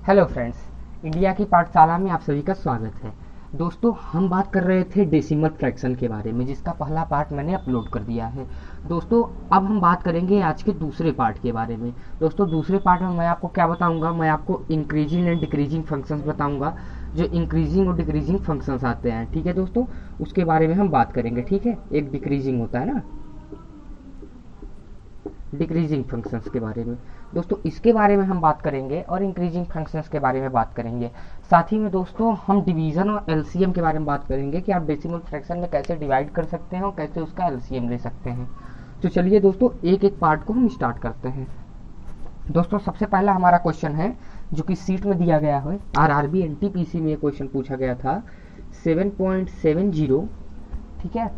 Hello friends, India की पाठशाला में आप सभी का स्वागत है। दोस्तों, हम बात कर रहे थे डेसिमल फ्रैक्शन के बारे में, जिसका पहला पार्ट मैंने अपलोड कर दिया है। दोस्तों, अब हम बात करेंगे आज के दूसरे पार्ट के बारे में। दोस्तों, दूसरे पार्ट में मैं आपको क्या बताऊंगा, मैं आपको इंक्रीजिंग एंड डिक्रीजिंग फंक्शंस बताऊंगा, जो इंक्रीजिंग और डिक्रीजिंग फंक्शंस आते हैं। ठीक है दोस्तों, उसके बारे में हम बात करेंगे। ठीक है, एक डिक्रीजिंग होता है ना, डिक्रीजिंग फंक्शंस के बारे में। दोस्तों, इसके बारे में हम बात करेंगे और इंक्रीजिंग फंक्शंस के बारे में बात करेंगे। साथ ही में दोस्तों, हम डिवीजन और एलसीएम के बारे में बात करेंगे कि आप डेसिमल फ्रैक्शन में कैसे डिवाइड कर सकते हैं और कैसे उसका एलसीएम ले सकते हैं। तो चलिए दोस्तों, एक एक पार्ट को हम स्टार्ट करते हैं। दोस्तों, सबसे पहला हमारा क्वेश्चन है जो कि सीट में दिया गया है। आरआरबी एनटीपीसी में ये क्वेश्चन पूछा गया था 7.70। ठीक है,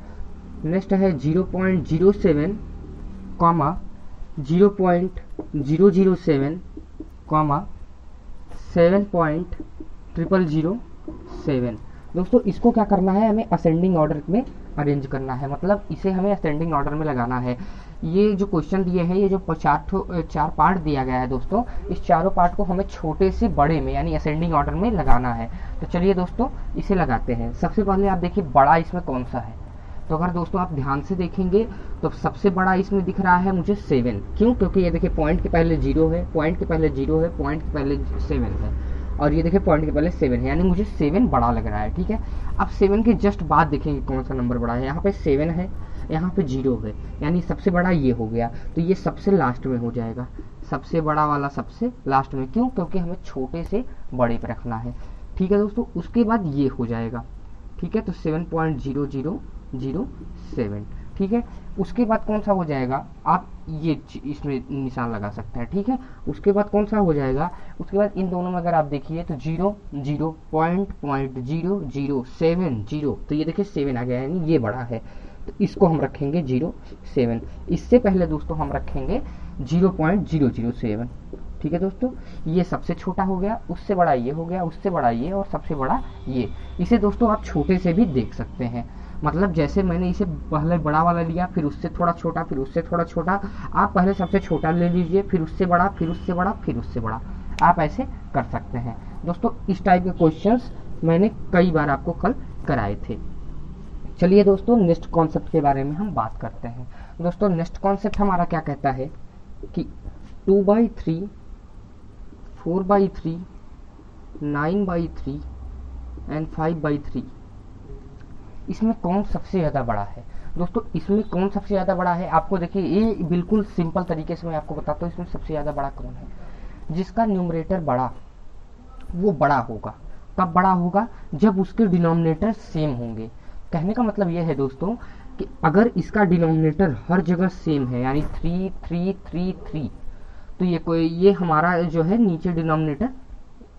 नेक्स्ट है 0.07, 0.007, 7.0007। दोस्तों, इसको क्या करना है, हमें असेंडिंग ऑर्डर में अरेंज करना है, मतलब इसे हमें असेंडिंग ऑर्डर में लगाना है। ये जो क्वेश्चन दिए हैं, ये जो चार पार्ट दिया गया है दोस्तों, इस चारों पार्ट को हमें छोटे से बड़े में यानी असेंडिंग ऑर्डर में लगाना है। तो चलिए दोस्तों, इसे लगाते हैं। सबसे पहले आप देखिए बड़ा इसमें कौन सा है। तो अगर दोस्तों आप ध्यान से देखेंगे तो सबसे बड़ा इसमें दिख रहा है मुझे 7। क्यों? क्योंकि ये देखिए पॉइंट के पहले 0 है, पॉइंट के पहले 0 है, पॉइंट के पहले 7 है, और ये देखिए पॉइंट के पहले 7 है, यानी मुझे 7 बड़ा लग रहा है। ठीक है, अब 7 के जस्ट बाद देखेंगे कौन सा नंबर बड़ा है। यहाँ पे 7 है, यहाँ पे 0 है, यानी सबसे बड़ा ये हो गया। तो ये सबसे लास्ट में हो जाएगा, सबसे बड़ा वाला सबसे लास्ट में। क्यों? क्योंकि हमें छोटे से बड़े पे रखना है। ठीक है दोस्तों, उसके बाद ये हो जाएगा। ठीक है, तो 7.0007। ठीक है, उसके बाद कौन सा हो जाएगा, आप ये इसमें निशान लगा सकते हैं। ठीक है, उसके बाद कौन सा हो जाएगा, उसके बाद इन दोनों में अगर आप देखिए तो 0.0070। तो ये देखिए 7 आ गया, यानी ये बड़ा है, तो इसको हम रखेंगे 07। इससे पहले दोस्तों हम रखेंगे 0.007। ठीक है दोस्तों, ये सबसे छोटा हो गया, उससे बड़ा ये हो गया, उससे बड़ा ये, और सबसे बड़ा ये। इसे दोस्तों आप छोटे से भी देख सकते हैं, मतलब जैसे मैंने इसे पहले बड़ा वाला लिया, फिर उससे थोड़ा छोटा, फिर उससे थोड़ा छोटा। आप पहले सबसे छोटा ले लीजिए, फिर उससे बड़ा, फिर उससे बड़ा, फिर उससे बड़ा। आप ऐसे कर सकते हैं दोस्तों। इस टाइप के क्वेश्चंस मैंने कई बार आपको कल कराए थे। चलिए दोस्तों, नेक्स्ट कॉन्सेप्ट के बारे में हम बात करते हैं। दोस्तों, नेक्स्ट कॉन्सेप्ट हमारा क्या कहता है कि 2/3, 4/3, 9/3 एंड 5/3, इसमें कौन सबसे ज़्यादा बड़ा है। दोस्तों, इसमें कौन सबसे ज़्यादा बड़ा है, आपको देखिए ये बिल्कुल सिंपल तरीके से मैं आपको बताता हूँ। इसमें सबसे ज़्यादा बड़ा कौन है, जिसका न्यूमरेटर बड़ा, वो बड़ा होगा। कब बड़ा होगा? जब उसके डिनोमिनेटर सेम होंगे। कहने का मतलब ये है दोस्तों कि अगर इसका डिनोमिनेटर हर जगह सेम है, यानी 3 3 3 3, तो ये हमारा जो है नीचे डिनोमिनेटर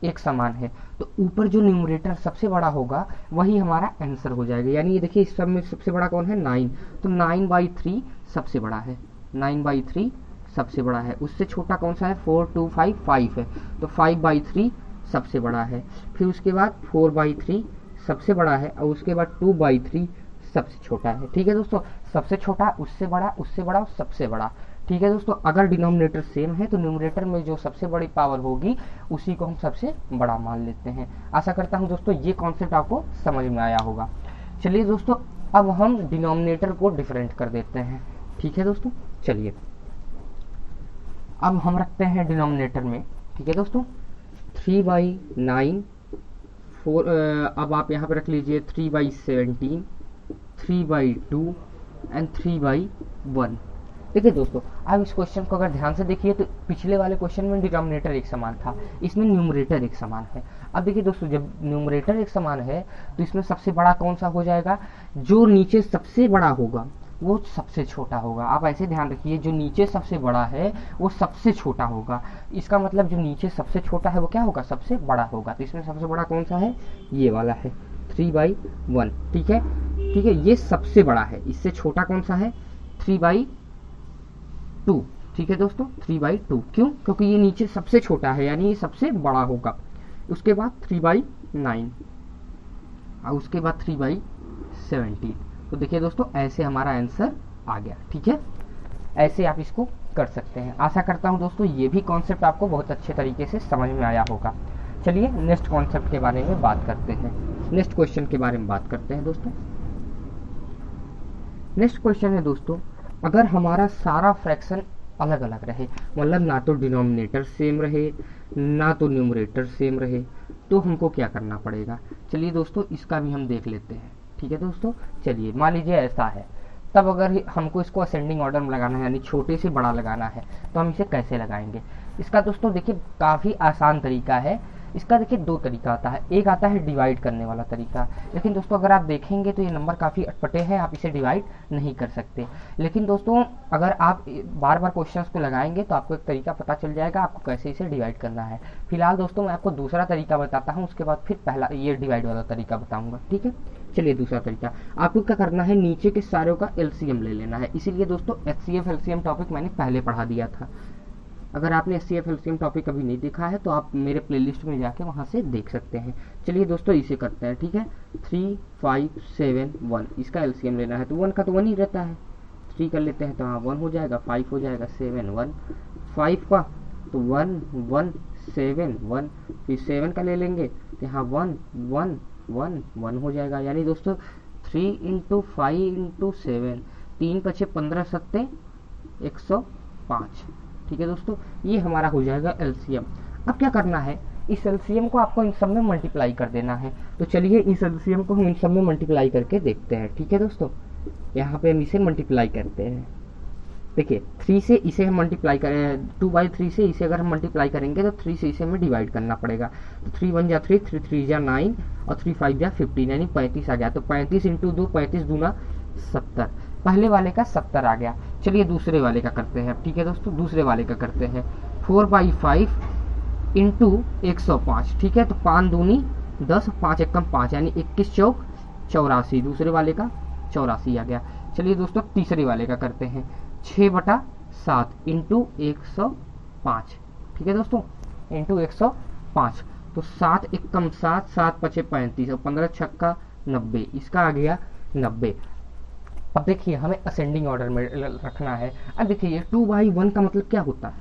एक समान है, तो ऊपर जो न्यूमरेटर सबसे बड़ा होगा वही हमारा आंसर हो जाएगा। यानी ये देखिए इस सब में सबसे बड़ा कौन है, 9। तो 9/3 सबसे बड़ा है, 9/3 सबसे बड़ा है। उससे छोटा कौन सा है, 4 2 5 5 है, तो 5/3 सबसे बड़ा है। फिर उसके बाद 4/3 सबसे बड़ा है, और उसके बाद 2/3 सबसे छोटा है। ठीक है दोस्तों, सबसे छोटा, उससे बड़ा, उससे बड़ा, सबसे बड़ा। ठीक है दोस्तों, अगर डिनोमिनेटर सेम है तो न्यूमरेटर में जो सबसे बड़ी पावर होगी उसी को हम सबसे बड़ा मान लेते हैं। आशा करता हूं दोस्तों ये कॉन्सेप्ट आपको समझ में आया होगा। चलिए दोस्तों, अब हम डिनोमिनेटर को डिफरेंट कर देते हैं। ठीक है दोस्तों, चलिए अब हम रखते हैं डिनोमिनेटर में। ठीक है दोस्तों, 3/9, 4, अब आप यहाँ पे रख लीजिए 3/17, 3/2 एंड 3/1। देखिए दोस्तों, आप इस क्वेश्चन को अगर ध्यान से देखिए तो पिछले वाले क्वेश्चन में डिनोमिनेटर एक समान था, इसमें न्यूमरेटर एक समान है। अब देखिए दोस्तों, जब न्यूमरेटर एक समान है तो इसमें सबसे बड़ा कौन सा हो जाएगा, जो नीचे सबसे बड़ा होगा वो सबसे छोटा होगा। आप ऐसे ध्यान रखिए, जो नीचे सबसे बड़ा है वो सबसे छोटा होगा। इसका मतलब जो नीचे सबसे छोटा है वो क्या होगा, सबसे बड़ा होगा। तो इसमें सबसे बड़ा कौन सा है, ये वाला है, 3/1। ठीक है, ठीक है, ये सबसे बड़ा है। इससे छोटा कौन सा है, 3/2। ठीक है दोस्तों, 3/2। क्यों? क्योंकि ये नीचे सबसे छोटा है, यानी ये सबसे बड़ा होगा। उसके बाद 3/9, और उसके बाद 3/17। तो देखिए दोस्तों, ऐसे हमारा आंसर आ गया। ठीक है, ऐसे आप इसको कर सकते हैं। आशा करता हूं दोस्तों ये भी कॉन्सेप्ट आपको बहुत अच्छे तरीके से समझ में आया होगा। चलिए नेक्स्ट कॉन्सेप्ट के बारे में बात करते हैं, नेक्स्ट क्वेश्चन के बारे में बात करते हैं दोस्तों। नेक्स्ट क्वेश्चन है दोस्तों, अगर हमारा सारा फ्रैक्शन अलग अलग रहे, मतलब ना तो डिनोमिनेटर सेम रहे ना तो न्यूमरेटर सेम रहे, तो हमको क्या करना पड़ेगा। चलिए दोस्तों इसका भी हम देख लेते हैं। ठीक है दोस्तों, चलिए मान लीजिए ऐसा है, तब अगर हमको इसको असेंडिंग ऑर्डर में लगाना है, यानी छोटे से बड़ा लगाना है, तो हम इसे कैसे लगाएंगे। इसका दोस्तों देखिए काफ़ी आसान तरीका है। इसका देखिए दो तरीका आता है, एक आता है डिवाइड करने वाला तरीका, लेकिन दोस्तों अगर आप देखेंगे तो ये नंबर काफ़ी अटपटे हैं, आप इसे डिवाइड नहीं कर सकते। लेकिन दोस्तों अगर आप बार बार क्वेश्चंस को लगाएंगे तो आपको एक तरीका पता चल जाएगा आपको कैसे इसे डिवाइड करना है। फिलहाल दोस्तों मैं आपको दूसरा तरीका बताता हूँ, उसके बाद फिर पहला ये डिवाइड वाला तरीका बताऊँगा। ठीक है, चलिए दूसरा तरीका, आपको क्या करना है, नीचे के सारों का एलसीएम ले लेना है। इसीलिए दोस्तों एचसीएफ एलसीएम टॉपिक मैंने पहले पढ़ा दिया था। अगर आपने एचसीएफ एलसीएम टॉपिक अभी नहीं देखा है तो आप मेरे प्लेलिस्ट में जाके वहाँ से देख सकते हैं। चलिए दोस्तों इसे करते हैं। ठीक है, 3 5 7 1 इसका एलसीएम लेना है, तो 1 का तो 1 ही रहता है, 3 कर लेते हैं तो हाँ 1 हो जाएगा, 5 हो जाएगा, 7 1, 5 का तो 1 1 7 1, फिर 7 का ले लेंगे तो यहाँ 1 1 1 1 हो जाएगा। यानी दोस्तों 3 × 5 × 7, 3 × 6 15 7 105। ठीक है दोस्तों, ये हमारा हो जाएगा एलसीएम। अब क्या करना है, इस एलसीएम को आपको इन सब में मल्टीप्लाई कर देना है। तो चलिए इस एलसीएम को हम इन सब में मल्टीप्लाई करके देखते हैं। ठीक है दोस्तों, यहाँ पे हम इसे मल्टीप्लाई करते हैं। देखिए 3 से इसे हम मल्टीप्लाई करें, 2/3 से इसे अगर हम मल्टीप्लाई करेंगे तो 3 से इसे हमें डिवाइड करना पड़ेगा। तो 3 1 जा 3, 3 3 जा 9 और 3 5 जा 15, यानी 35 आ गया। तो 35 × 2 35 दूना 70, पहले वाले का 70 आ गया। चलिए दूसरे वाले का करते हैं। ठीक है दोस्तों, दूसरे वाले का करते हैं 4/5 × 105। ठीक है, तो 5 दूनी 10, 5 1 5, यानी 21 चौक 84, दूसरे वाले का 84 आ गया। चलिए दोस्तों तीसरे वाले का करते हैं 6/7 × 105। ठीक है दोस्तों, × 105, तो 7 1 7, 7 5 35 और 15 6 90, इसका आ गया 90। अब देखिए हमें असेंडिंग ऑर्डर में रखना है। अब देखिए 2/1 का मतलब क्या होता है,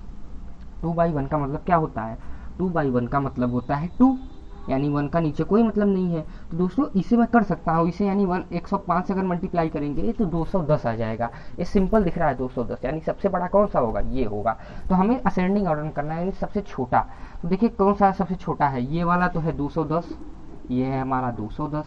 2/1 का मतलब क्या होता है, 2/1 का मतलब होता है 2, यानी 1 का नीचे कोई मतलब नहीं है। तो दोस्तों इसे मैं कर सकता हूँ, इसे यानी 105 से अगर मल्टीप्लाई करेंगे तो 210 आ जाएगा। ये सिंपल दिख रहा है 210, यानी सबसे बड़ा कौन सा होगा, ये होगा। तो हमें असेंडिंग ऑर्डर में करना है, यानी सबसे छोटा। तो देखिए कौन सा सबसे छोटा है, ये वाला तो है 210, ये है हमारा 210,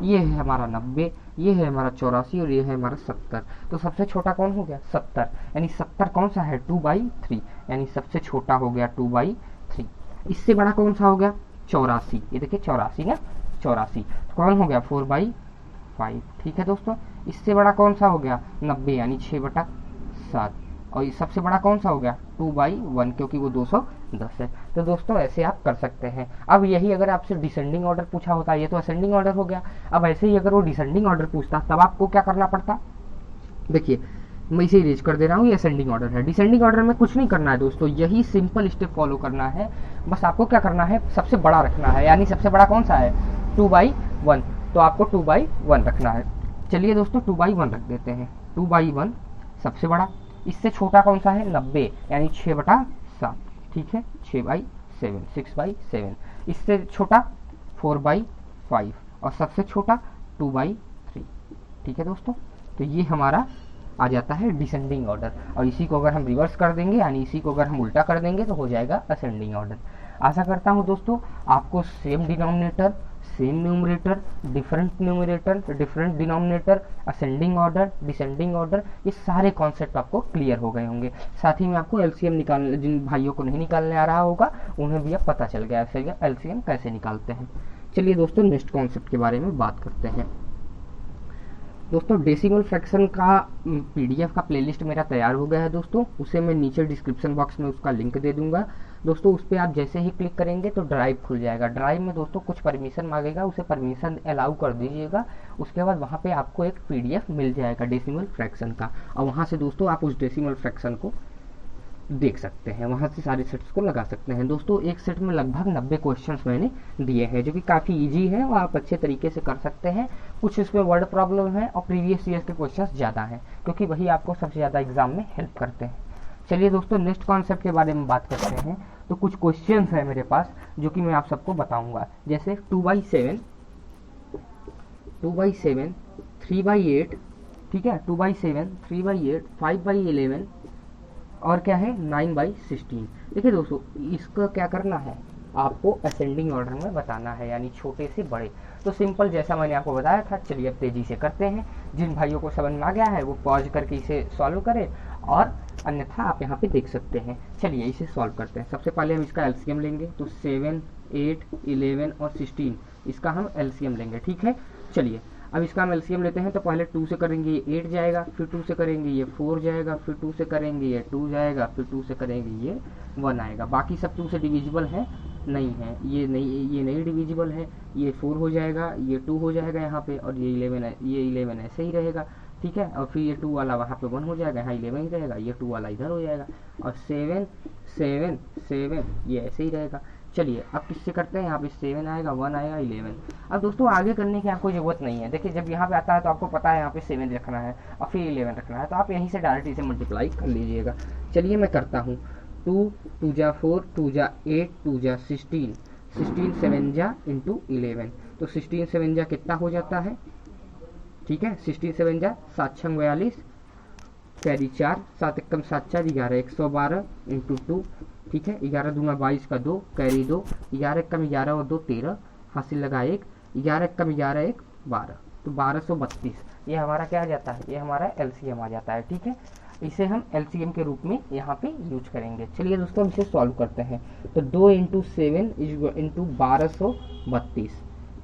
ये है हमारा 90, ये है हमारा 84 और ये है हमारा 70। तो सबसे छोटा कौन हो गया 70, यानी 70 कौन सा है 2/3, यानी सबसे छोटा हो गया 2/3। इससे बड़ा कौन सा हो गया 84, ये देखिए 84 ना, 84 कौन हो गया 4/5। ठीक है दोस्तों, इससे बड़ा कौन सा हो गया 90, यानी 6/7, और सबसे बड़ा कौन सा हो गया 2/1, क्योंकि वो 210 है। तो दोस्तों ऐसे आप कर सकते हैं। अब यही अगर आपसे डिसेंडिंग ऑर्डर पूछा होता, ये तो असेंडिंग ऑर्डर हो गया। अब ऐसे ही अगर वो डिसेंडिंग ऑर्डर पूछता तब आपको क्या करना पड़ता, देखिए मैं इसे इरेज कर दे रहा हूँ, ये असेंडिंग ऑर्डर है। डिसेंडिंग ऑर्डर में कुछ नहीं करना है दोस्तों, यही सिंपल स्टेप फॉलो करना है। बस आपको क्या करना है, सबसे बड़ा रखना है, यानी सबसे बड़ा कौन सा है 2/1, तो आपको 2/1 रखना है। चलिए दोस्तों 2/1 रख देते हैं, 2/1 सबसे बड़ा। इससे छोटा कौन सा है 90, यानी 6/7। ठीक है, 6/7, 6/7। इससे छोटा 4/5 और सबसे छोटा 2/3। ठीक है दोस्तों, तो ये हमारा आ जाता है डिसेंडिंग ऑर्डर। और इसी को अगर हम रिवर्स कर देंगे, यानी इसी को अगर हम उल्टा कर देंगे तो हो जाएगा असेंडिंग ऑर्डर। आशा करता हूँ दोस्तों आपको same denominator, same numerator, different numerator, different denominator, ascending order, descending order, ये सारे कॉन्सेप्ट आपको क्लियर हो गए होंगे। साथ ही में आपको एलसीएम निकालने, जिन भाइयों को नहीं निकालने आ रहा होगा उन्हें भी अब पता चल गया है एलसीएम कैसे निकालते हैं। चलिए दोस्तों नेक्स्ट कॉन्सेप्ट के बारे में बात करते हैं। दोस्तों डेसिमल फ्रैक्शन का पीडीएफ का प्लेलिस्ट मेरा तैयार हो गया है दोस्तों, उसे मैं नीचे डिस्क्रिप्शन बॉक्स में उसका लिंक दे दूंगा दोस्तों। उस पर आप जैसे ही क्लिक करेंगे तो ड्राइव खुल जाएगा। ड्राइव में दोस्तों कुछ परमिशन मांगेगा, उसे परमिशन अलाउ कर दीजिएगा। उसके बाद वहाँ पे आपको एक पीडीएफ मिल जाएगा डेसिमल फ्रैक्शन का, और वहाँ से दोस्तों आप उस डेसिमल फ्रैक्शन को देख सकते हैं, वहाँ से सारे सेट्स को लगा सकते हैं। दोस्तों एक सेट में लगभग 90 क्वेश्चंस मैंने दिए हैं, जो कि काफ़ी इजी है और आप अच्छे तरीके से कर सकते हैं। कुछ इसमें वर्ड प्रॉब्लम है और प्रीवियस ईयर के क्वेश्चंस ज़्यादा हैं, क्योंकि वही आपको सबसे ज़्यादा एग्जाम में हेल्प करते हैं। चलिए दोस्तों नेक्स्ट कॉन्सेप्ट के बारे में बात करते हैं। तो कुछ क्वेश्चंस है मेरे पास जो कि मैं आप सबको बताऊंगा, जैसे 2/7, 2/7, 3/8, ठीक है, 2/7, 3/8, 5/11 और क्या है 9/16। देखिए दोस्तों इसका क्या करना है, आपको असेंडिंग ऑर्डर में बताना है, यानी छोटे से बड़े। तो सिंपल जैसा मैंने आपको बताया था, चलिए अब तेजी से करते हैं। जिन भाइयों को समझ में आ गया है वो पॉज करके इसे सॉल्व करें, और अन्यथा आप यहाँ पे देख सकते हैं। चलिए इसे सॉल्व करते हैं। सबसे पहले हम इसका एलसीएम लेंगे, तो 7, 8, 11 और 16 इसका हम एलसीएम लेंगे, ठीक है। चलिए अब इसका हम एलसीएम लेते हैं, तो पहले 2 से करेंगे ये 8 जाएगा, फिर 2 से करेंगे ये 4 जाएगा, फिर 2 से करेंगे ये 2 जाएगा, फिर 2 से करेंगे ये 1 आएगा। बाकी सब 2 से डिविजिबल है नहीं है, ये नहीं डिविजिबल है, ये 4 हो जाएगा, ये 2 हो जाएगा यहाँ पे, और ये 11 ऐसे ही रहेगा, ठीक है। और फिर ये 2 वाला वहाँ पे 1 हो जाएगा, यहाँ 11 ही रहेगा, ये 2 वाला इधर हो जाएगा, और 7, 7, 7 ये ऐसे ही रहेगा। चलिए अब किससे करते हैं, यहाँ पे 7 आएगा, 1 आएगा, 11। अब दोस्तों आगे करने की आपको ज़रूरत नहीं है। देखिए जब यहाँ पे आता है तो आपको पता है यहाँ पे 7 रखना है और फिर 11 रखना है, तो आप यहीं से डायरेक्ट इसे मल्टीप्लाई कर लीजिएगा। चलिए मैं करता हूँ, 2 2 जा 4, 2 जा 8, 2 जा 16, 16 7 जा इंटू 11, तो 16 7 जा कितना हो जाता है, ठीक है। 16 7 जा 7 6 42, कैरी 4, 7 1 7 4 11 112 इंटू 2, ठीक है। 11 दूना 22 का 2, कैरी 2, 11 1 11 और 2 13, हासिल लगा 1, 11 1 11 1 12, तो 1232 ये हमारा क्या आ जाता है, ये हमारा एलसीएम आ जाता है, ठीक है। इसे हम एलसीएम के रूप में यहाँ पे यूज करेंगे। चलिए दोस्तों हम इसे सॉल्व करते हैं। तो 2 इंटू 7 इंटू 1232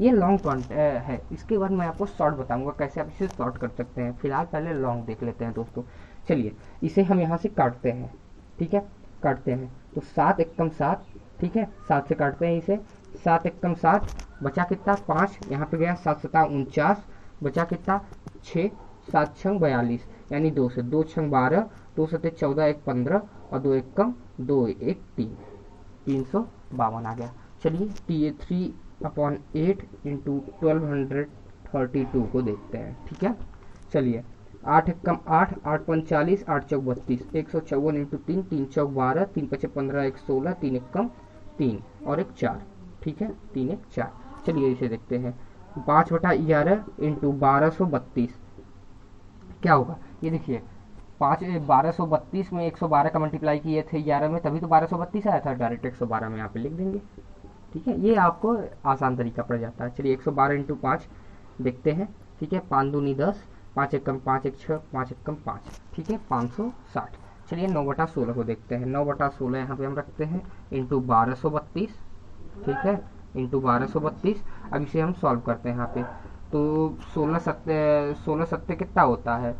ये लॉन्ग है। इसके बाद मैं आपको शॉर्ट बताऊंगा कैसे आप इसे शॉर्ट कर सकते हैं। फिलहाल पहले लॉन्ग देख लेते हैं दोस्तों। चलिए इसे हम यहाँ से काटते हैं, ठीक है, काटते हैं। तो 7 एकम 7, ठीक है, 7 से काटते हैं इसे, 7 एकम 7, बचा कितना 5, यहाँ पे गया 7 7 49, बचा कितना 6, 7 6 42, यानी 2 से 2 6 12, 2 7 14 1 15 और 2 एकम 2 1 3, 352 आ गया। चलिए टी 3/8 इंटू 1232 को देखते हैं, ठीक है। चलिए 8 एकम 8, 8 5 40, 8 चौक 32, 154 इंटू 3, 3 चौक 12, 3 5 15 1 16, 3 एकम 3 और 1 4, ठीक है, 3 1 4। चलिए इसे देखते हैं, 5/11 इंटू 1232 क्या होगा, ये देखिए 1232 में 112 का मल्टीप्लाई किए थे 11 में, तभी तो 1232 आया था। डायरेक्ट 112 में यहाँ पे लिख देंगे, ठीक है, ये आपको आसान तरीका पड़ जाता है। चलिए 112 इंटू 5 देखते हैं, ठीक है, 5 दूनी 10, 5 एकम 5 1 6, 5 एकम 5, ठीक है, 560। चलिए 9/16 को देखते हैं, 9/16 यहाँ पे हम रखते हैं इंटू 1232, ठीक है, इंटू 1232। अब इसे हम सॉल्व करते हैं यहाँ पे, तो 16 सत्ते कितना होता है,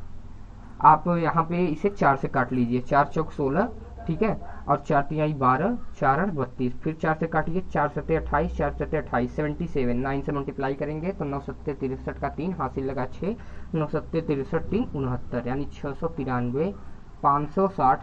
आप यहाँ पे इसे 4 से काट लीजिए, 4 चौक 16, ठीक है, और 4 तिहाई 12, 4 8 32, फिर 4 से काटिए, 4 सत्ते 28, 4 सत्ते 28, 77, 9 से मल्टीप्लाई करेंगे तो 9 सत्ते 63 का 3, हासिल लगा 6, 9 सत्ते 63 3 69, यानी 693, 560,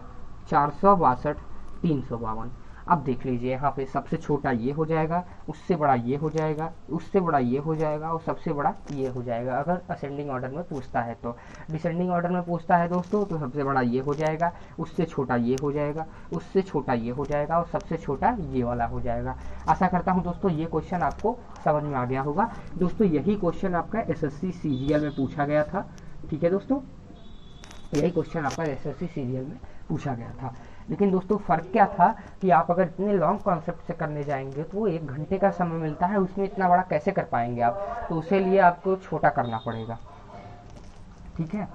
462, 352। अब देख लीजिए यहाँ पे सबसे छोटा ये हो जाएगा, उससे बड़ा ये हो जाएगा, उससे बड़ा ये हो जाएगा, और सबसे बड़ा ये हो जाएगा अगर असेंडिंग ऑर्डर में पूछता है। तो डिसेंडिंग ऑर्डर में पूछता है दोस्तों तो सबसे बड़ा ये हो जाएगा, उससे छोटा ये हो जाएगा, उससे छोटा ये हो जाएगा, और सबसे छोटा ये वाला हो जाएगा। आशा करता हूँ दोस्तों ये क्वेश्चन आपको समझ में आ गया होगा। दोस्तों यही क्वेश्चन आपका SSC CGL में पूछा गया था, ठीक है दोस्तों, यही क्वेश्चन आपका SSC CGL में पूछा गया था। लेकिन दोस्तों फ़र्क क्या था कि आप अगर इतने लॉन्ग कॉन्सेप्ट से करने जाएंगे तो वो 1 घंटे का समय मिलता है, उसमें इतना बड़ा कैसे कर पाएंगे आप, तो उसके लिए आपको छोटा करना पड़ेगा, ठीक है।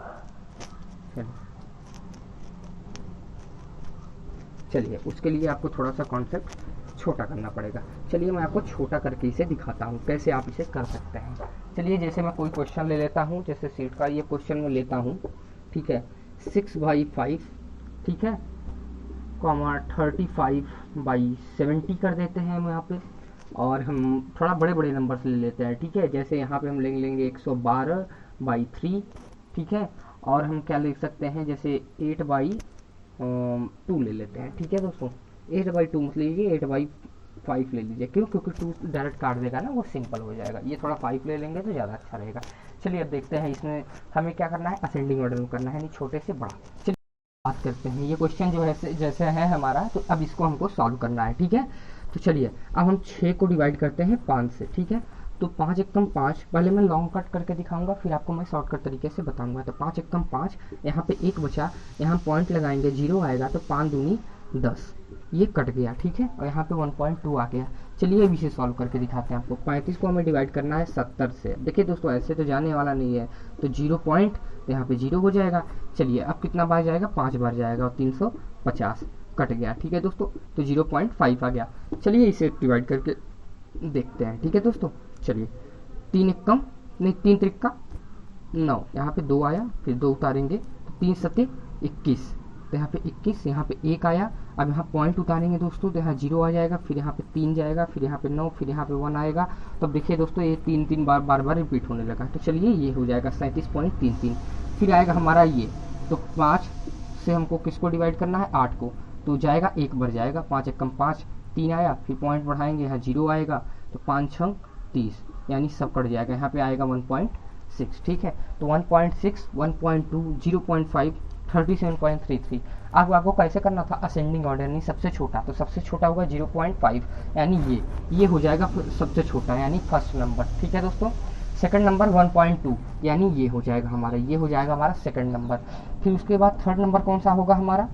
चलिए उसके लिए आपको थोड़ा सा कॉन्सेप्ट छोटा करना पड़ेगा। चलिए मैं आपको छोटा करके इसे दिखाता हूँ कैसे आप इसे कर सकते हैं। चलिए जैसे मैं कोई क्वेश्चन ले लेता हूँ, जैसे सीट का ये क्वेश्चन मैं लेता हूँ, ठीक है, 6/5, ठीक है, 35/70 कर देते हैं हम यहाँ पे, और हम थोड़ा बड़े बड़े नंबर से ले लेते हैं, ठीक है। जैसे यहाँ पे हम ले लेंगे 112/3, ठीक है, और हम क्या लिख सकते हैं, जैसे 8/2 ले लेते हैं, ठीक है दोस्तों। 8/2 मत लीजिए, 8/5 ले लीजिए, क्यों, क्योंकि 2 डायरेक्ट काट देगा ना, वो सिंपल हो जाएगा। ये थोड़ा 5 ले लेंगे तो ज़्यादा अच्छा रहेगा। चलिए अब देखते हैं इसमें हमें क्या करना है, असेंडिंग ऑर्डर में करना है, यानी छोटे से बड़ा। चलिए बात करते हैं। ये क्वेश्चन जो है जैसे है हमारा, तो अब इसको हमको सॉल्व करना है, ठीक है। तो चलिए अब हम 6 को डिवाइड करते हैं 5 से, ठीक है। तो 5 एकम 5, पहले मैं लॉन्ग कट करके दिखाऊंगा, फिर आपको मैं शॉर्टकट तरीके से बताऊंगा। तो 5 एकम 5, यहाँ पे 1 बचा, यहाँ पॉइंट लगाएंगे 0 आएगा, तो 5 दूनी 10, ये कट गया, ठीक है। और यहाँ पे 1.2 आ गया। चलिए अब इसे सॉल्व करके दिखाते हैं आपको। 35 को हमें डिवाइड करना है 70 से। देखिए दोस्तों ऐसे तो जाने वाला नहीं है, तो 0 पॉइंट, तो यहाँ पे 0 हो जाएगा। चलिए अब कितना बार जाएगा, 5 बार जाएगा, और 350 कट गया, ठीक है दोस्तों। तो 0.5 आ गया। चलिए इसे डिवाइड करके देखते हैं, ठीक है दोस्तों। चलिए 3 एकम नहीं 3 त्रिक्का 9, यहाँ पे 2 आया, फिर 2 उतारेंगे, तो 3 सत्ते 21, तो यहाँ पे 21, यहाँ पे 1 आया। अब यहाँ पॉइंट उतारेंगे दोस्तों, तो यहाँ 0 आ जाएगा, फिर यहाँ पे 3 जाएगा, फिर यहाँ पे 9, फिर यहाँ पे 1 आएगा। तो अब देखिए दोस्तों ये 3 बार रिपीट होने लगा। तो चलिए ये हो जाएगा 37.33। फिर आएगा हमारा ये, तो 5 से हमको किसको डिवाइड करना है, 8 को, तो जाएगा 1 बार जाएगा, 5 एकम 5, 3 आया, फिर पॉइंट बढ़ाएंगे, यहाँ 0 आएगा, तो 5 6 30, यानी सब कट जाएगा। यहाँ पे आएगा 1.6, ठीक है। तो 1.6, 1.2, 0.5, 37.33। अब आपको कैसे करना था, असेंडिंग ऑर्डर, नहीं सबसे छोटा, तो सबसे छोटा होगा 0.5, यानी ये हो जाएगा सबसे छोटा, यानी फर्स्ट नंबर, ठीक है दोस्तों। सेकंड नंबर 1.2, यानी ये हो जाएगा हमारा, ये हो जाएगा हमारा सेकंड नंबर। फिर उसके बाद थर्ड नंबर कौन सा होगा हमारा,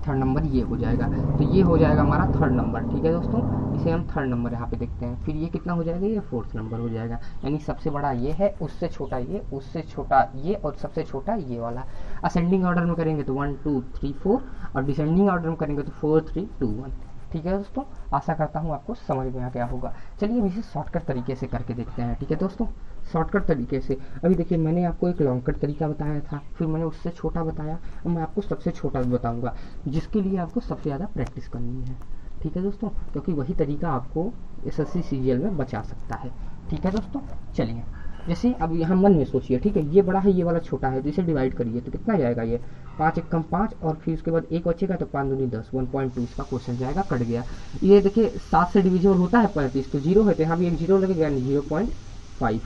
थर्ड नंबर ये हो जाएगा, तो ये हो जाएगा हमारा थर्ड नंबर, ठीक है दोस्तों। इसे हम थर्ड नंबर यहाँ पे देखते हैं। फिर ये कितना हो जाएगा, ये फोर्थ नंबर हो जाएगा, यानी सबसे बड़ा ये है, उससे छोटा ये, उससे छोटा ये, और सबसे छोटा ये वाला। असेंडिंग ऑर्डर में करेंगे तो 1 2 3 4, और डिसेंडिंग ऑर्डर में करेंगे तो 4 3 2 1, ठीक है दोस्तों। आशा करता हूँ आपको समझ में आ गया होगा। चलिए अब इसे शॉर्टकट तरीके से करके देखते हैं, ठीक है दोस्तों। शॉर्टकट तरीके से अभी देखिए, मैंने आपको एक लॉन्ग कट तरीका बताया था, फिर मैंने उससे छोटा बताया, अब मैं आपको सबसे छोटा बताऊंगा, जिसके लिए आपको सबसे ज़्यादा प्रैक्टिस करनी है, ठीक है दोस्तों, क्योंकि वही तरीका आपको SSC CGL में बचा सकता है, ठीक है दोस्तों। चलिए जैसे अब यहाँ मन में सोचिए, ठीक है, ये बड़ा है, ये वाला छोटा है, तो इसे डिवाइड करिए, तो कितना जाएगा, ये 5 एकम 5, और फिर उसके बाद 1 बचेगा, तो 5 दूनी 10, 1.2 इसका क्वेश्चन जाएगा, कट गया। ये देखिए 7 से डिविजिबल होता है 35, तो 0 है, तो यहाँ भी एक 0 लगेगा, यानी 0.5,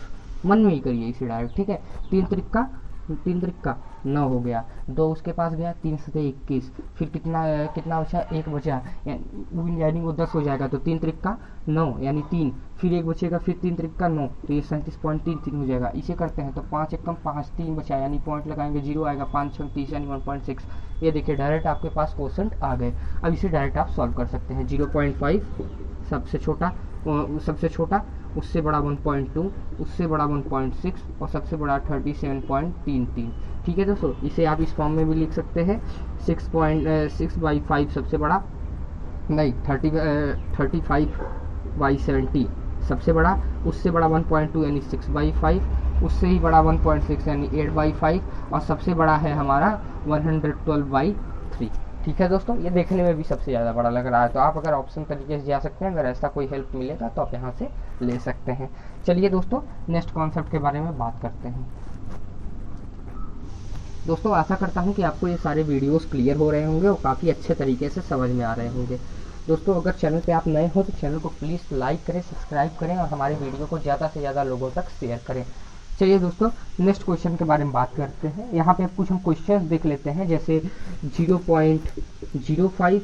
मन में ही करिए इसे डायरेक्ट, ठीक है। 3 त्रिक्का 9 हो गया, 2 उसके पास गया, 3 सत्ते 21, फिर कितना बचा, 1 बचा, यानी वो 10 हो जाएगा, तो 3 त्रिक्का 9, यानी 3, फिर 1 बचेगा, फिर 3 त्रिक्का 9, तो ये 37.33 हो जाएगा। इसे करते हैं तो 5 एकम 5, 3 बचा, यानी पॉइंट लगाएंगे, 0 आएगा, 5 6 30, यानी 1.6। ये देखिए डायरेक्ट आपके पास क्वेश्चन आ गए। अब इसे डायरेक्ट आप सॉल्व कर सकते हैं। 0.5 सबसे छोटा, उससे बड़ा 1.2, उससे बड़ा 1.6, और सबसे बड़ा 37.33, ठीक है दोस्तों। इसे आप इस फॉर्म में भी लिख सकते हैं, 6/5 सबसे बड़ा, नहीं 35/70 सबसे बड़ा, उससे बड़ा 1.2 यानी 6/5, उससे ही बड़ा 1.6 यानी 8/5, और सबसे बड़ा है हमारा 112/3, ठीक है दोस्तों। ये देखने में भी सबसे ज़्यादा बड़ा लग रहा है, तो आप अगर ऑप्शन तरीके से जा सकते हैं, अगर ऐसा कोई हेल्प मिलेगा तो आप यहाँ से ले सकते हैं। चलिए दोस्तों नेक्स्ट कॉन्सेप्ट के बारे में बात करते हैं। दोस्तों आशा करता हूँ कि आपको ये सारे वीडियोस क्लियर हो रहे होंगे और काफ़ी अच्छे तरीके से समझ में आ रहे होंगे। दोस्तों अगर चैनल पे आप नए हो तो चैनल को प्लीज़ लाइक करें, सब्सक्राइब करें, और हमारी वीडियो को ज़्यादा से ज़्यादा लोगों तक शेयर करें। चलिए दोस्तों नेक्स्ट क्वेश्चन के बारे में बात करते हैं। यहाँ पे कुछ हम क्वेश्चंस देख लेते हैं, जैसे 0.05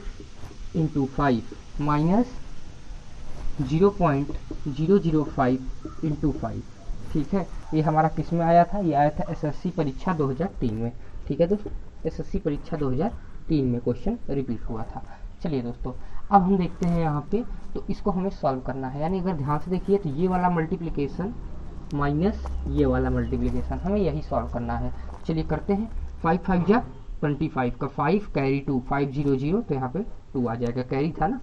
× 5 माइनस 0.005 × 5, ठीक है। ये हमारा किस में आया था, ये आया था SSC परीक्षा 2003 में, ठीक है दोस्तों। SSC परीक्षा 2003 में क्वेश्चन रिपीट हुआ था। चलिए दोस्तों अब हम देखते हैं यहाँ पे, तो इसको हमें सॉल्व करना है, यानी अगर ध्यान से देखिए तो ये वाला मल्टीप्लिकेशन माइनस ये वाला मल्टीप्लिकेशन हमें यही सॉल्व करना है। चलिए करते हैं। 5 5 जा 25 का 5 कैरी 2, 5 0 0, तो यहाँ पे 2 आ जाएगा, कैरी था ना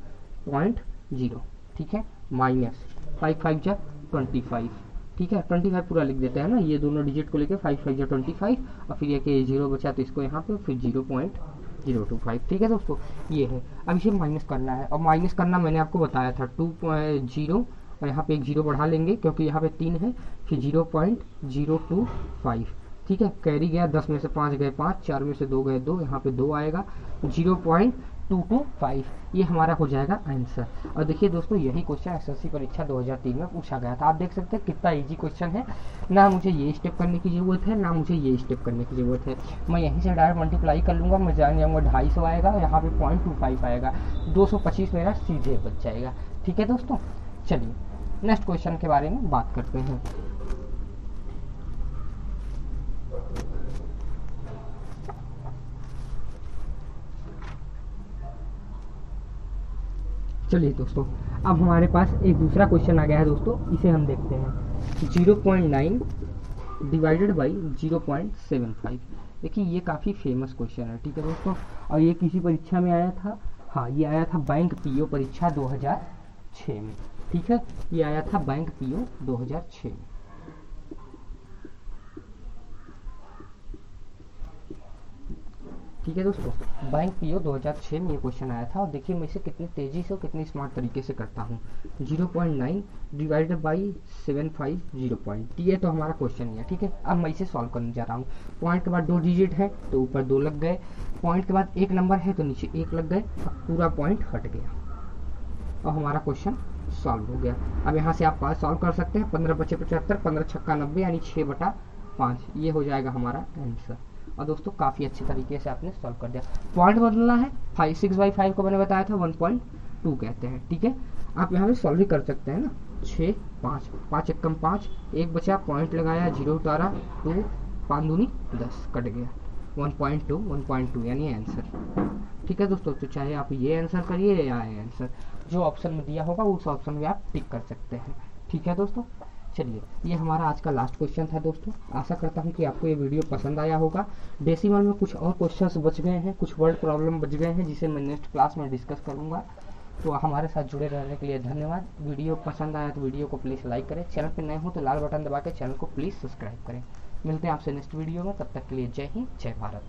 0.0, ठीक है, माइनस 5 5 जा 25, ठीक है, 25 पूरा लिख देते हैं ना, ये दोनों डिजिट को लेके 5 5 जा 25, और फिर ये कि 0 बचा तो इसको यहाँ पे, फिर 0.025, ठीक है दोस्तों, ये है। अब इसे माइनस करना है, और माइनस करना मैंने आपको बताया था 2.0, और यहाँ पे एक 0 बढ़ा लेंगे क्योंकि यहाँ पे 3 है, फिर 0.025, ठीक है, कैरी गया, 10 में से 5 गए 5, 4 में से 2 गए 2, यहाँ पे 2 आएगा, 225, ये हमारा हो जाएगा आंसर। और देखिए दोस्तों, यही क्वेश्चन एसएससी परीक्षा 2003 में पूछा गया था। आप देख सकते हैं कितना इजी क्वेश्चन है, ना मुझे ये स्टेप करने की ज़रूरत है, ना मुझे ये स्टेप करने की ज़रूरत है। मैं यहीं से डायरेक्ट मल्टीप्लाई कर लूँगा, मैं जान जाऊँगा 250 आएगा, यहाँ पे 0.25 आएगा, 225 मेरा सीधे बच जाएगा। ठीक है दोस्तों, चलिए नेक्स्ट क्वेश्चन के बारे में बात करते हैं। चलिए दोस्तों, अब हमारे पास एक दूसरा क्वेश्चन आ गया है दोस्तों, इसे हम देखते हैं। 0.9 डिवाइडेड बाई 0.75। देखिए ये काफ़ी फेमस क्वेश्चन है, ठीक है दोस्तों, और ये किसी परीक्षा में आया था। हाँ, ये आया था बैंक पीओ परीक्षा 2006 में। ठीक है, ये आया था बैंक पीओ 2006 में। ठीक है दोस्तों, बैंक पीओ 2006 में ये क्वेश्चन आया था। और देखिए मैं इसे कितनी तेज़ी से और कितनी स्मार्ट तरीके से करता हूँ। 0.9 डिवाइडेड बाई 75 ये तो हमारा क्वेश्चन ही है। ठीक है, अब मैं इसे सॉल्व करने जा रहा हूँ। पॉइंट के बाद 2 डिजिट है तो ऊपर 2 लग गए, पॉइंट के बाद 1 नंबर है तो नीचे 1 लग गए, अब पूरा पॉइंट हट गया और हमारा क्वेश्चन सॉल्व हो गया। अब यहाँ से आप सॉल्व कर सकते हैं। 15 बचे 75, 15 छक्का 90 यानी 6/5, ये हो जाएगा हमारा आंसर। और दोस्तों काफ़ी अच्छे तरीके से आपने सॉल्व कर दिया। पॉइंट बदलना है, 6/5 को मैंने बताया था 1.2 कहते हैं। ठीक है, आप यहाँ पे सॉल्व भी कर सकते हैं ना। 6 5 5 एकम 5, 1 बचा, पॉइंट लगाया, 0 उतारा, 2 5 दूनी 10 कट गया, 1.2 यानी आंसर। ठीक है दोस्तों, तो चाहे आप ये आंसर करिए या आंसर जो ऑप्शन में दिया होगा उस ऑप्शन में आप टिक कर सकते हैं। ठीक है दोस्तों, चलिए ये हमारा आज का लास्ट क्वेश्चन था दोस्तों। आशा करता हूँ कि आपको ये वीडियो पसंद आया होगा। डेसिमल में कुछ और क्वेश्चंस बच गए हैं, कुछ वर्ड प्रॉब्लम बच गए हैं जिसे मैं नेक्स्ट क्लास में डिस्कस करूँगा। तो हमारे साथ जुड़े रहने के लिए धन्यवाद। वीडियो पसंद आया तो वीडियो को प्लीज़ लाइक करें, चैनल पर नए हो तो लाल बटन दबा के चैनल को प्लीज़ सब्सक्राइब करें। मिलते हैं आपसे नेक्स्ट वीडियो में, तब तक के लिए जय हिंद, जय भारत।